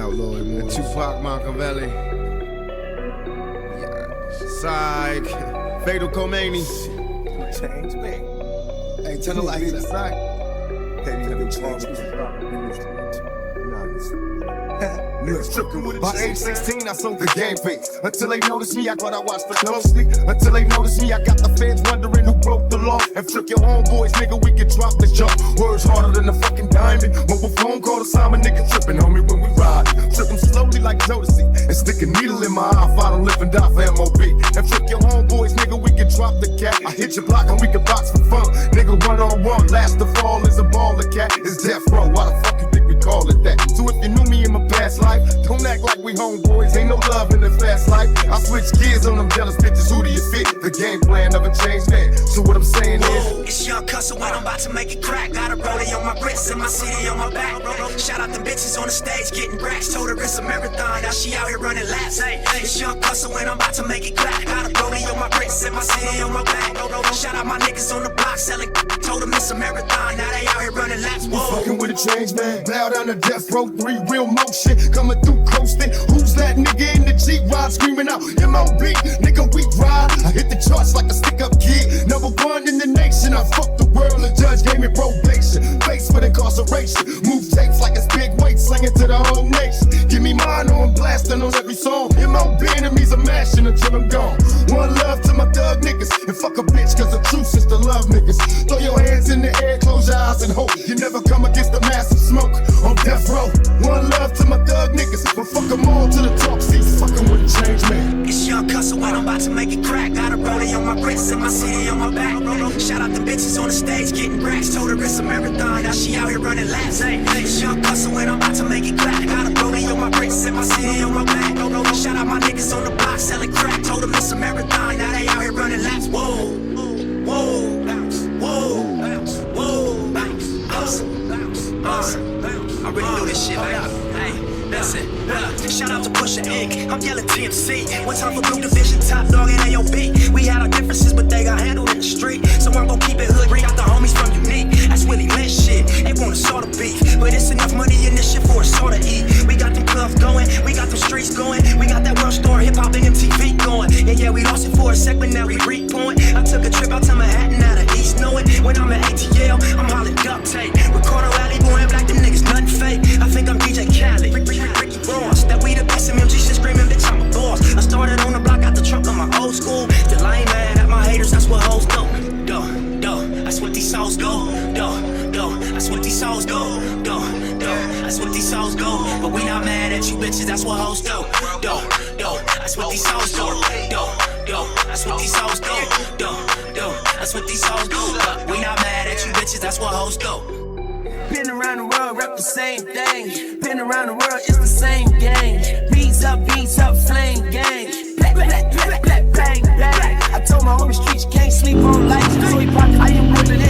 Outlaw Immortals. Tupac Machiavelli. Psych. Fatal Khomeini. Change me. Hey, turn the lights up. Baby, let me change me. By age 16, I sold the game face. Until they noticed me, I thought I watched it closely. Until they noticed me, I got the fans wondering who broke the law. And trick your homeboys, nigga, we can drop the jump. Words harder than a fucking diamond. Mobile phone call to Simon, nigga tripping on me when we ride. Trip them slowly like Jodeci. And stick a needle in my eye, if I don't live and die for MOB. And trick your homeboys, nigga, we can drop the cat. I hit your block and we can box for fun. Nigga, one on one, last to fall is a baller cat. It's death row, why the fuck you think we call it that? So if you knew me in my past life, don't act like we homeboys, ain't no love in the fast life. I switch gears on them jealous bitches, who do you fit? The game plan never changed that. So what I'm saying is, it's Young Cussle when I'm about to make it crack. Got a rollie on my wrist and my CD on my back. Shout out them bitches on the stage getting racks. Told her it's a marathon, now she out here running laps. Hey, it's Young Cussle when I'm about to make it crack. Got a rollie on my wrist and my CD on my back. Shout out my niggas on the block selling. Told them it's a marathon, now they out here running laps. you fucking with a change man. Bow down to death row, 3 real motion coming through coasting. Who's that nigga in the Jeep ride screaming out M.O.B. Nigga, we ride. I hit the charts like a stick-up kid. Number 1 in the nation. I fucked the world. The judge gave me probation. Face with incarceration. Move tapes like it's big weight, slinging to the whole nation. Give me mine on blasting on every song. M.O.B. enemies are mashing until I'm gone. One love to my thug niggas. And fuck a bitch, cause the truth is to love niggas. Throw your hands in the air, close your eyes and hope you never come against the massive smoke on death row. One love to my thug niggas. But fuck them all to the top seats. Fucking with a change man. It's Young Cussle when I'm about to make it crack. Got a rollie on my wrist and my CD on my back. Shout out the bitches on the stage getting racks. Told her it's a marathon, now she out here running laps. Hey, it's Young Cussle when I'm about to make it crack. Got a rollie on my wrist and my CD on my back. Shout out my niggas on the block selling crack. Told them it's a marathon, now they out here running laps. Whoa, whoa, bounce, whoa, bounce, whoa, bounce, bounce. I really know this shit, man. Hey, that's it. Shout out to Pusha Inc. I'm yelling TMC. One time for Blue Division, top dog and AOB. We had our differences, but they got handled in the street. So I'm gon' keep it hood, bring out the homies from Unique. That's Willie Lynch shit. They want a sort of beef, but it's enough money in this shit for a sort of eat. We got them clubs going, we got them streets going. We got that world star hip hop and MTV going. Yeah, we lost it for a sec, but now we re-point. I took a trip out to Manhattan out of East, knowing when I'm at ATL, I'm hauling duct tape. Ricardo Alley, boy, I'm black, them niggas nothing fake. I think I'm DJ Khaled, Ricky Ross. That we the best, MMG shit screaming, bitch, I'm a boss. I started on the block, got the trunk on my old school. Still I ain't mad at my haters, that's what hoes do. That's what these souls go. That's what these souls go. That's what these souls go. But we not mad at you bitches, that's what hoes do. That's what these souls go. That's what these souls go. That's what these souls go. But we not mad at you bitches, that's what hoes do. Been around the world, rep the same thing. Been around the world, it's the same game. Beats up, flame gang. Black, bang, bang. I told my homie streets can't sleep on lights. So he popped, I am willing